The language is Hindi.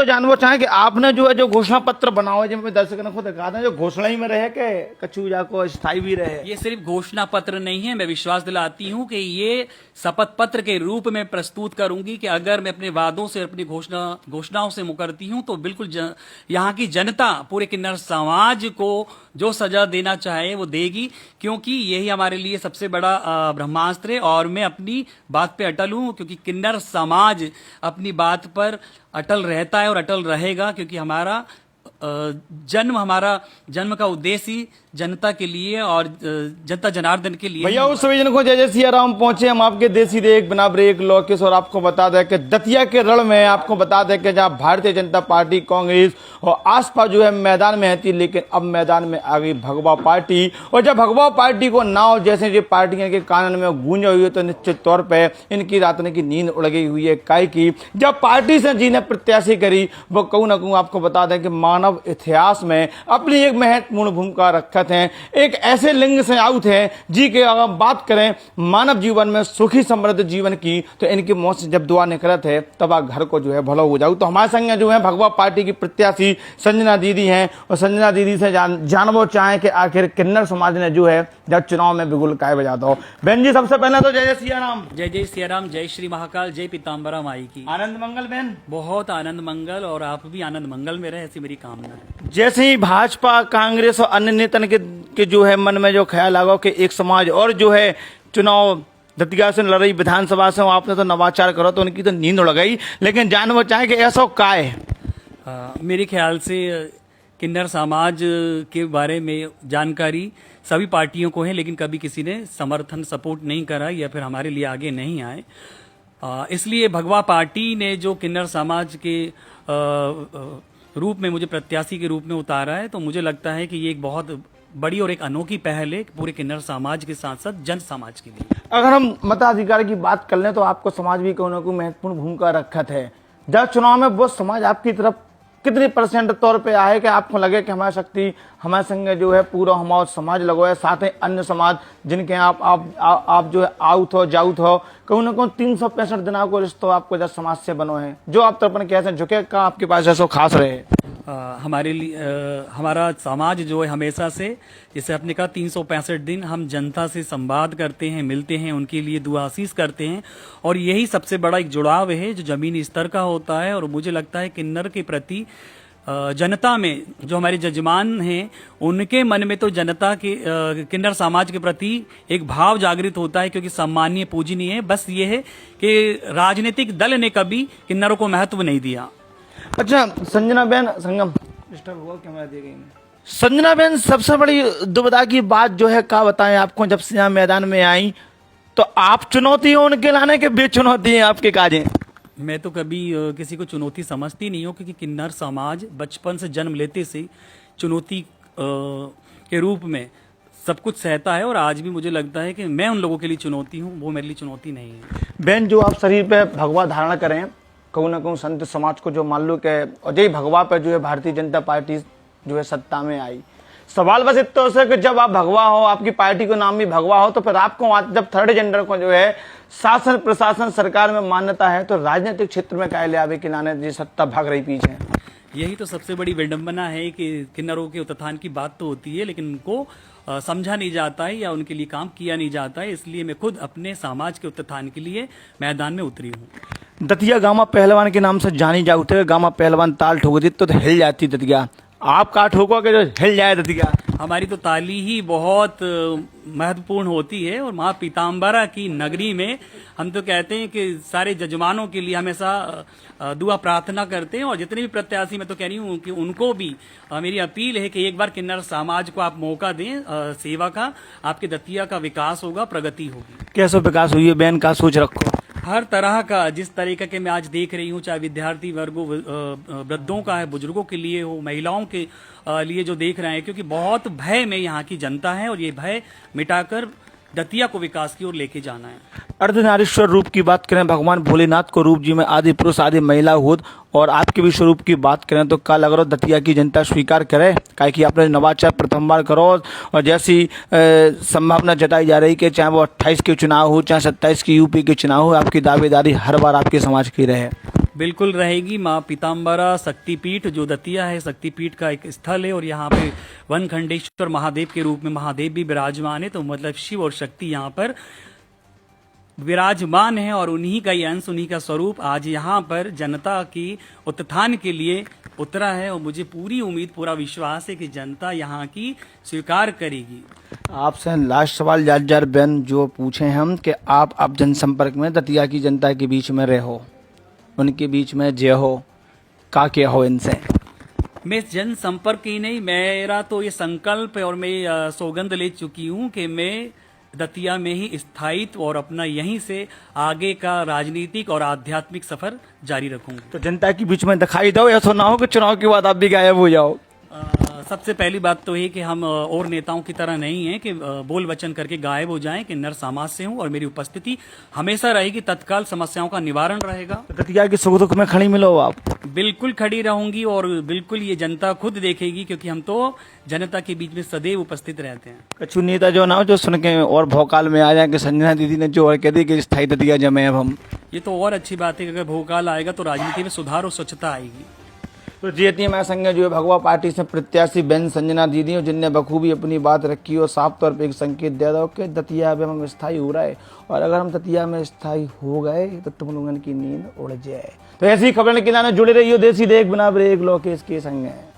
जानना चाहें कि आपने जो है जो घोषणा पत्र बनाओ है, जिनमें दर्शकों को दिखा दें, जो घोषणा ही में रहे के कछु जाको स्थायी भी रहे। ये सिर्फ घोषणा पत्र नहीं है, मैं विश्वास दिलाती हूं कि ये शपथ पत्र के रूप में प्रस्तुत करूंगी कि अगर मैं अपने वादों से, अपनी घोषणाओं से मुकरती हूं तो बिल्कुल यहाँ की जनता, पूरे किन्नर समाज को जो सजा देना चाहे वो देगी, क्योंकि यही हमारे लिए सबसे बड़ा ब्रह्मास्त्र है। और मैं अपनी बात पे अटल हूं, क्योंकि किन्नर समाज अपनी बात पर अटल रहता है और अटल रहेगा, क्योंकि हमारा जन्म का उद्देश्य ही जनता के लिए और जनता जनार्दन के लिए। भैया उस सभी जन को जय जय सिया राम पहुंचे हम आपके देसी रेख बना ब्रेक लोकेश, और आपको बता दें कि दतिया के रण में आपको बता दें कि जहां भारतीय जनता पार्टी, कांग्रेस और आसपास जो है मैदान में थी, लेकिन अब मैदान में आ गई भगवा पार्टी। और जब भगवा पार्टी को नाव जैसे ये पार्टियां के कानन में गूंज हुई है, तो निश्चित तौर पर इनकी रात की नींद उड़ गई हुई है। काय की जब पार्टी से जी ने प्रत्याशी करी, वो कहूँ ना कहूँ आपको बता दें कि मानव इतिहास में अपनी एक महत्वपूर्ण भूमिका रखत हैं। एक ऐसे लिंग से आउट है जी के अगर बात करें मानव जीवन में सुखी समृद्ध जीवन की, तो इनकी मौत से जब दुआ निकलत है तब आप घर को जो है भलो हो जाऊ। तो हमारे संग जो है भगवा पार्टी की प्रत्याशी संजना दीदी हैं, और संजना दीदी से जानबो चाहें कि आखिर किन्नर समाज ने जो है जब चुनाव में बिगुल काय बजाता हो। बहन जी सबसे पहले तो जय जय सिया राम। जय जय सिया राम, जय श्री महाकाल, जय पीताम्बरा माई की। आनंद मंगल बहन। बहुत आनंद मंगल, और आप भी आनंद मंगल में रहे, ऐसी मेरी कामना है। जैसे ही भाजपा, कांग्रेस और अन्य नेतन के जो है मन में जो ख्याल आगा कि एक समाज और जो है चुनाव दतिया से लड़ रही विधानसभा से, आपने तो नवाचार करो तो उनकी तो नींद उड़ गई, लेकिन जानना चाहें कि ऐसा क्या है? मेरे ख्याल से किन्नर समाज के बारे में जानकारी सभी पार्टियों को है, लेकिन कभी किसी ने समर्थन, सपोर्ट नहीं करा या फिर हमारे लिए आगे नहीं आए। इसलिए भगवा पार्टी ने जो किन्नर समाज के रूप में मुझे प्रत्याशी के रूप में उतारा है, तो मुझे लगता है कि ये एक बहुत बड़ी और एक अनोखी पहल है पूरे किन्नर समाज के साथ साथ जन समाज के लिए। अगर हम मताधिकार की बात कर लें तो आपको समाज भी कोई ना कोई महत्वपूर्ण भूमिका रखत है। जब चुनाव में वो समाज आपकी तरफ कितनी परसेंट तौर पे आए कि आपको लगे कि हमारी शक्ति हमारे संग जो है पूरा हमारा समाज लगो है, साथ ही अन्य समाज जिनके आप जो है आउट हो जाउट हो, कहूँ ना कहूँ 365 दिनों को रिश्तों आपको जब समाज से बनो है, जो आप तर्पण कैसे झुके का आपके पास ऐसा खास रहे? हमारे लिए हमारा समाज जो है हमेशा से, जैसे आपने कहा 365 दिन हम जनता से संवाद करते हैं, मिलते हैं, उनके लिए दुआ आशीष करते हैं, और यही सबसे बड़ा एक जुड़ाव है जो जमीनी स्तर का होता है। और मुझे लगता है किन्नर के प्रति जनता में जो हमारे जजमान हैं उनके मन में तो जनता के किन्नर समाज के प्रति एक भाव जागृत होता है, क्योंकि सम्मानीय पूजनीय है। बस ये है कि राजनीतिक दल ने कभी किन्नरों को महत्व नहीं दिया। अच्छा संजना बहन, संगम डिस्टर्ब हुआ कैमरा दी गई। संजना बहन सबसे बड़ी दुविधा की बात जो है क्या बताएं आपको, जब से यहाँ मैदान में आई तो आप चुनौती हो उनके लाने के बेचुनौती है आपके काजें? मैं तो कभी किसी को चुनौती समझती नहीं हूँ, क्योंकि किन्नर समाज बचपन से जन्म लेते से चुनौती के रूप में सब कुछ सहता है, और आज भी मुझे लगता है कि मैं उन लोगों के लिए चुनौती हूँ, वो मेरे लिए चुनौती नहीं है। बहन जो आप शरीर पे भगवा धारण करें, कहूँ ना कहूँ संत समाज को जो मालूम है, और जय भगवा पे जो है भारतीय जनता पार्टी जो है सत्ता में आई। सवाल बस इतना से कि जब आप भगवा हो, आपकी पार्टी को नाम भी भगवा हो, तो फिर आपको जब थर्ड जेंडर को जो है शासन प्रशासन सरकार में मान्यता है, तो राजनीतिक क्षेत्र में क्या ले आवे कि नाने जी सत्ता भाग रही पीछे? यही तो सबसे बड़ी विडंबना है कि किन्नरों के उत्थान की बात तो होती है, लेकिन उनको समझा नहीं जाता है या उनके लिए काम किया नहीं जाता है। इसलिए मैं खुद अपने समाज के उत्थान के लिए मैदान में उतरी हूँ। दतिया गामा पहलवान के नाम से जानी जाते, गामा पहलवान ताल ठोक दी तो हिल जाती दतिया। आप का ठोकोगे जो हिल जाए दतिया? हमारी तो ताली ही बहुत महत्वपूर्ण होती है, और माँ पीताम्बरा की नगरी में हम तो कहते हैं कि सारे जजमानों के लिए हमेशा दुआ प्रार्थना करते हैं, और जितने भी प्रत्याशी, मैं तो कह रही हूँ कि उनको भी मेरी अपील है कि एक बार किन्नर समाज को आप मौका दें सेवा का, आपके दतिया का विकास होगा, प्रगति होगी। कैसा विकास हुई है बहन, का सोच रखो? हर तरह का, जिस तरीके के मैं आज देख रही हूँ, चाहे विद्यार्थी वर्गों, वृद्धों का है, बुजुर्गों के लिए हो, महिलाओं के लिए जो देख रहे हैं, क्योंकि बहुत भय में यहाँ की जनता है, और ये भय मिटाकर दतिया को विकास की ओर लेके जाना है। अर्धनारीश्वर रूप की बात करें, भगवान भोलेनाथ को रूप जी में आदि पुरुष आदि महिला होत, और आपके भी स्वरूप की बात करें तो क्या लग रहा दतिया की जनता स्वीकार करे? काहे कि आपने नवाचार प्रथम बार करो, और जैसी संभावना जताई जा रही कि चाहे वो 28 के चुनाव हो, चाहे 27 की यूपी के चुनाव हो, आपकी दावेदारी हर बार आपके समाज की रहे। बिल्कुल रहेगी। माँ पीताम्बरा शक्तिपीठ जो दतिया है, शक्तिपीठ का एक स्थल है और यहाँ पे वनखंडेश्वर महादेव के रूप में महादेव भी विराजमान है। तो मतलब शिव और शक्ति यहाँ पर विराजमान है और उन्हीं का ही अंश, उन्हीं का स्वरूप आज यहाँ पर जनता की उत्थान के लिए उतरा है। और मुझे पूरी उम्मीद, पूरा विश्वास है कि जनता यहाँ की स्वीकार करेगी। आपसे लास्ट सवाल जाट बहन जो पूछे हम कि आप जनसंपर्क में दतिया की जनता के बीच में रहो, उनके बीच में जय हो, का क्या हो इनसे? मैं जनसंपर्क ही नहीं, मेरा तो ये संकल्प है और मैं सौगंध ले चुकी हूँ कि मैं दतिया में ही स्थायित्व और अपना यहीं से आगे का राजनीतिक और आध्यात्मिक सफर जारी रखूंगा। तो जनता के बीच में दिखाई दो, ऐसा ना हो कि चुनाव के बाद आप भी गायब हो जाओ। सबसे पहली बात तो ये कि हम और नेताओं की तरह नहीं है कि बोल वचन करके गायब हो जाएं, कि नर समाज से हूं और मेरी उपस्थिति हमेशा रहेगी, तत्काल समस्याओं का निवारण रहेगा। तो दतिया की सुख दुख में खड़ी मिलो आप? बिल्कुल खड़ी रहूंगी और बिल्कुल ये जनता खुद देखेगी, क्योंकि हम तो जनता के बीच में सदैव उपस्थित रहते हैं। कछु नेता जो ना हो जो सुन के और भौकाल में आ जाए कि संजना दीदी ने जो और कह दी कि स्थायी दतिया जमे अब हम। ये तो और अच्छी बात है कि अगर भोकाल आएगा तो राजनीति में सुधार और स्वच्छता आएगी। तो जीती मैं संग जो है भगवा पार्टी से प्रत्याशी बहन संजना दीदी जिनने बखूबी अपनी बात रखी और साफ तौर पे एक संकेत दे दो कि दतिया में हम स्थायी हो रहा है, और अगर हम दतिया में स्थायी हो गए तो तुम लोगों की नींद उड़ जाए। तो ऐसी खबर के किनारे जुड़े रहिए, देसी देख बना ब्रेक लोकेश के संग है।